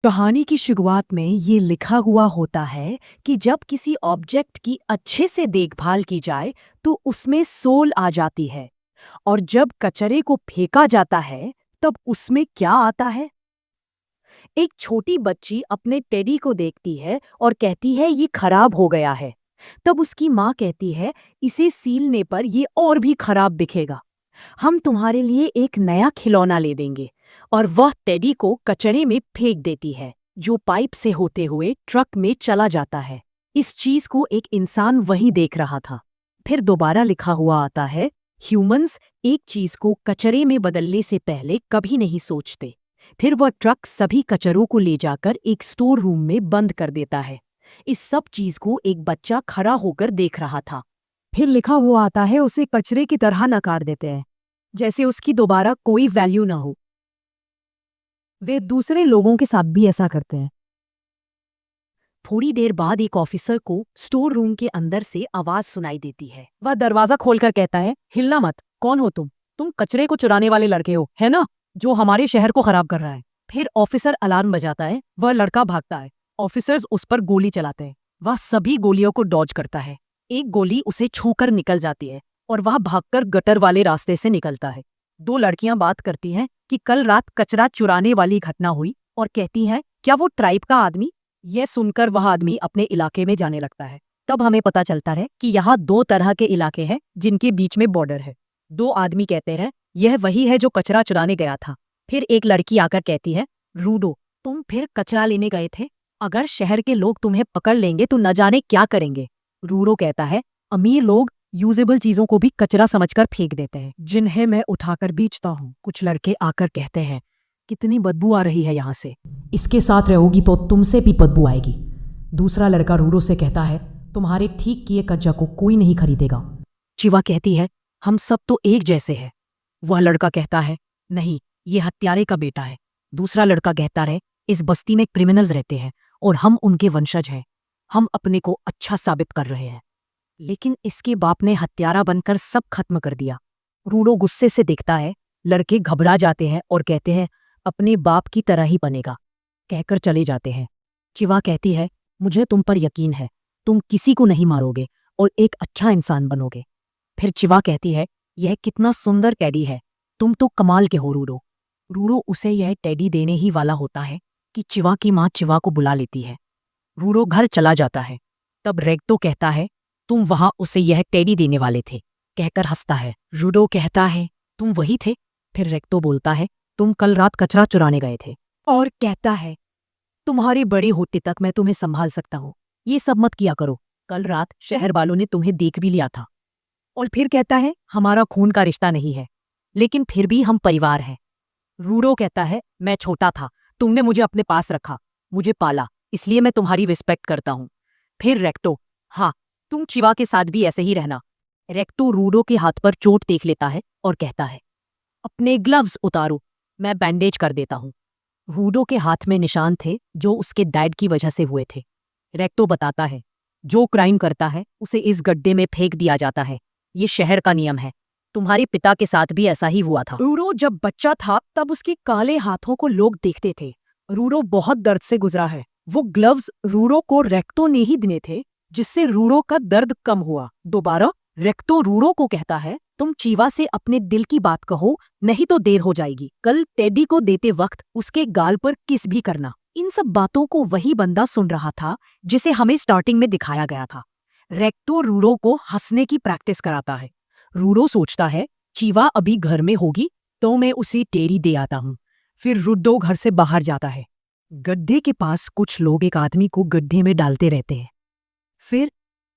कहानी की शुरुआत में ये लिखा हुआ होता है कि जब किसी ऑब्जेक्ट की अच्छे से देखभाल की जाए तो उसमें सोल आ जाती है। और जब कचरे को फेंका जाता है तब उसमें क्या आता है। एक छोटी बच्ची अपने टेडी को देखती है और कहती है ये खराब हो गया है। तब उसकी माँ कहती है इसे सीलने पर ये और भी खराब दिखेगा। हम तुम्हारे लिए एक नया खिलौना ले देंगे। और वह टेडी को कचरे में फेंक देती है जो पाइप से होते हुए ट्रक में चला जाता है। इस चीज को एक इंसान वही देख रहा था। फिर दोबारा लिखा हुआ आता है ह्यूमंस एक चीज को कचरे में बदलने से पहले कभी नहीं सोचते। फिर वह ट्रक सभी कचरों को ले जाकर एक स्टोर रूम में बंद कर देता है। इस सब चीज को एक बच्चा खड़ा होकर देख रहा था। फिर लिखा हुआ आता है उसे कचरे की तरह नकार देते हैं, जैसे उसकी दोबारा कोई वैल्यू ना हो। वे दूसरे लोगों के साथ भी ऐसा करते हैं। थोड़ी देर बाद एक ऑफिसर को स्टोर रूम के अंदर से आवाज सुनाई देती है। वह दरवाजा खोलकर कहता है हिलना मत। कौन हो तुम कचरे को चुराने वाले लड़के हो, है ना, जो हमारे शहर को खराब कर रहा है। फिर ऑफिसर अलार्म बजाता है। वह लड़का भागता है। ऑफिसर्स उस पर गोली चलाते हैं। वह सभी गोलियों को डॉज करता है। एक गोली उसे छूकर निकल जाती है और वह भागकर गटर वाले रास्ते से निकलता है। दो लड़कियां बात करती हैं कि कल रात कचरा चुराने वाली घटना हुई और कहती हैं क्या वो ट्राइब का आदमी। यह सुनकर वह आदमी अपने इलाके में जाने लगता है। तब हमें पता चलता है कि यहाँ दो तरह के इलाके हैं जिनके बीच में बॉर्डर है। दो आदमी कहते हैं यह वही है जो कचरा चुराने गया था। फिर एक लड़की आकर कहती है रूडो तुम फिर कचरा लेने गए थे। अगर शहर के लोग तुम्हें पकड़ लेंगे तो न जाने क्या करेंगे। रूडो कहता है अमीर लोग यूजेबल चीजों को भी कचरा समझकर फेंक देते हैं जिन्हें मैं उठाकर बेचता हूँ। कुछ लड़के आकर कहते हैं कितनी बदबू आ रही है यहाँ से, इसके साथ रहोगी तो तुमसे भी बदबू आएगी। दूसरा लड़का रूडो से कहता है तुम्हारे ठीक किए कचरा को कोई नहीं खरीदेगा। चिवा कहती है हम सब तो एक जैसे हैं। वह लड़का कहता है नहीं, ये हत्यारे का बेटा है। दूसरा लड़का कहता है इस बस्ती में क्रिमिनल्स रहते हैं और हम उनके वंशज हैं। हम अपने को अच्छा साबित कर रहे हैं। लेकिन इसके बाप ने हत्यारा बनकर सब खत्म कर दिया। रूडो गुस्से से देखता है। लड़के घबरा जाते हैं और कहते हैं अपने बाप की तरह ही बनेगा, कहकर चले जाते हैं। चिवा कहती है मुझे तुम पर यकीन है, तुम किसी को नहीं मारोगे और एक अच्छा इंसान बनोगे। फिर चिवा कहती है यह कितना सुंदर टेडी है, तुम तो कमाल के हो रूडो। रूडो उसे यह टेडी देने ही वाला होता है कि चिवा की माँ चिवा को बुला लेती है। रूडो घर चला जाता है। तब रेक्टो कहता है तुम वहां उसे यह टेडी देने वाले थे, कहकर हंसता है। रूडो कहता है तुम वही थे। फिर रेक्टो बोलता है तुम कल रात कचरा चुराने गए थे, और कहता है तुम्हारे बड़े होते तक मैं तुम्हें संभाल सकता हूँ, ये सब मत किया करो। कल रात शहर वालों ने तुम्हें देख भी लिया था। और फिर कहता है हमारा खून का रिश्ता नहीं है, लेकिन फिर भी हम परिवार हैं। रूडो कहता है मैं छोटा था, तुमने मुझे अपने पास रखा, मुझे पाला, इसलिए मैं तुम्हारी रिस्पेक्ट करता हूँ। फिर रेक्टो हाँ, तुम चिवा के साथ भी ऐसे ही रहना। रेक्टो रूडो के हाथ पर चोट देख लेता है और कहता है अपने ग्लव्स उतारो, मैं बैंडेज कर देता हूँ। रूडो के हाथ में निशान थे जो उसके डैड की वजह से हुए थे। रेक्टो बताता है जो क्राइम करता है उसे इस गड्ढे में फेंक दिया जाता है, ये शहर का नियम है। तुम्हारे पिता के साथ भी ऐसा ही हुआ था। रूडो जब बच्चा था तब उसके काले हाथों को लोग देखते थे। रूडो बहुत दर्द से गुजरा है। वो ग्लव्स रूडो को रेक्टो ने ही दिए थे, जिससे रूडो का दर्द कम हुआ। दोबारा रेक्टो रूडो को कहता है तुम चीवा से अपने दिल की बात कहो, नहीं तो देर हो जाएगी। कल टेडी को देते वक्त उसके गाल पर किस भी करना। इन सब बातों को वही बंदा सुन रहा था जिसे हमें स्टार्टिंग में दिखाया गया था। रेक्टो रूडो को हंसने की प्रैक्टिस कराता है। रूडो सोचता है चीवा अभी घर में होगी तो मैं उसे टेडी दे आता हूँ। फिर रूडो घर से बाहर जाता है। गड्ढे के पास कुछ लोग एक आदमी को गड्ढे में डालते रहते हैं। फिर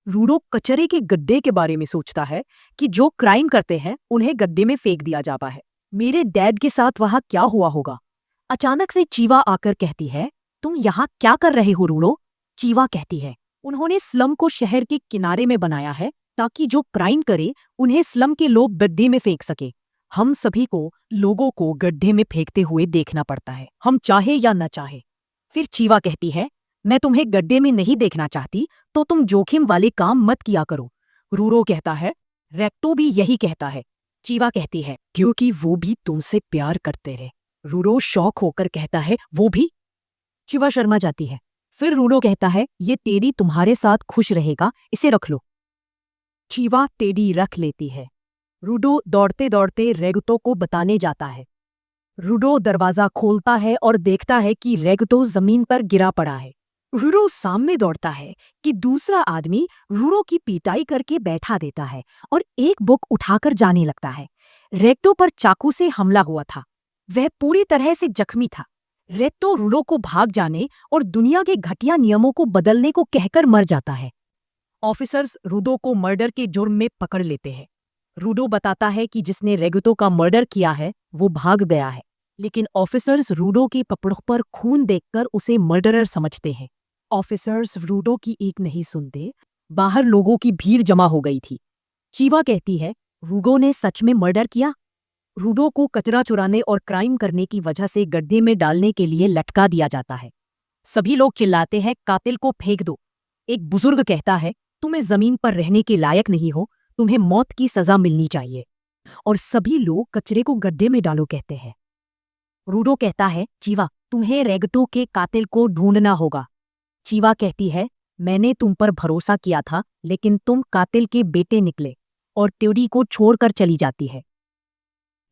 रूडो कचरे के गड्ढे के बारे में सोचता है कि जो क्राइम करते हैं उन्हें गड्ढे में फेंक दिया जाता है। मेरे डैड के साथ वहां क्या हुआ होगा। अचानक से चीवा आकर कहती है तुम यहाँ क्या कर रहे हो रूडो। चीवा कहती है उन्होंने स्लम को शहर के किनारे में बनाया है ताकि जो क्राइम करे उन्हें स्लम के लोग गड्ढे में फेंक सके। हम सभी को लोगों को गड्ढे में फेंकते हुए देखना पड़ता है, हम चाहे या न चाहे। फिर चीवा कहती है मैं तुम्हें गड्ढे में नहीं देखना चाहती तो तुम जोखिम वाले काम मत किया करो। रूडो कहता है रेक्टो भी यही कहता है। चीवा कहती है क्योंकि वो भी तुमसे प्यार करते रहे। रूडो शौक होकर कहता है वो भी। चिवा शर्मा जाती है। फिर रूडो कहता है, ये टेडी तुम्हारे साथ खुश रहेगा, इसे रख लो। चीवा टेडी रख लेती है। रूडो दौड़ते दौड़ते रेगुतो को बताने जाता है। रूडो दरवाजा खोलता है और देखता है कि रेगुतो जमीन पर गिरा पड़ा है। रूडो सामने दौड़ता है कि दूसरा आदमी रूडो की पिटाई करके बैठा देता है और एक बुक उठाकर जाने लगता है। रेगुतो पर चाकू से हमला हुआ था। वह पूरी तरह से जख्मी था। रेगुतो रूडो को भाग जाने और दुनिया के घटिया नियमों को बदलने को कहकर मर जाता है। ऑफिसर्स रूडो को मर्डर के जुर्म में पकड़ लेते हैं। रूडो बताता है कि जिसने रेगुतो का मर्डर किया है वो भाग गया है, लेकिन ऑफिसर्स रूडो के कपड़ों पर खून देखकर उसे मर्डरर समझते हैं। ऑफिसर्स रूडो की एक नहीं सुनते। बाहर लोगों की भीड़ जमा हो गई थी। चीवा कहती है, रूडो ने सच में मर्डर किया। रूडो को कचरा चुराने और क्राइम करने की वजह से गड्ढे में डालने के लिए लटका दिया जाता है। सभी लोग चिल्लाते हैं, कातिल को फेंक दो। एक बुजुर्ग कहता है, तुम्हें जमीन पर रहने के लायक नहीं हो, तुम्हें मौत की सजा मिलनी चाहिए। और सभी लोग कचरे को गड्ढे में डालो कहते हैं। रूडो कहता है, चीवा तुम्हें रेगुतो के कातिल को ढूंढना होगा। चीवा कहती है, मैंने तुम पर भरोसा किया था, लेकिन तुम कातिल के बेटे निकले, और टेडी को छोड़कर चली जाती है।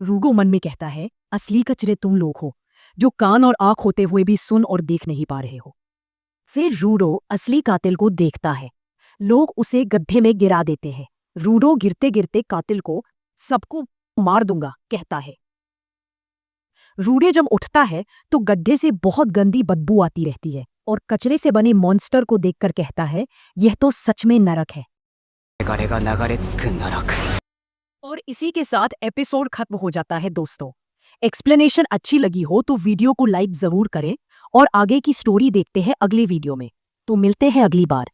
रूडो मन में कहता है, असली कचरे तुम लोग हो, जो कान और आंख होते हुए भी सुन और देख नहीं पा रहे हो। फिर रूडो असली कातिल को देखता है। लोग उसे गड्ढे में गिरा देते हैं। रूडो गिरते गिरते कातिल को, सबको मार दूंगा कहता है। रूडो जब उठता है तो गड्ढे से बहुत गंदी बदबू आती रहती है और कचरे से बने मॉन्स्टर को देखकर कहता है, यह तो सच में नरक है। और इसी के साथ एपिसोड खत्म हो जाता है। दोस्तों, एक्सप्लेनेशन अच्छी लगी हो तो वीडियो को लाइक जरूर करें और आगे की स्टोरी देखते हैं अगले वीडियो में। तो मिलते हैं अगली बार।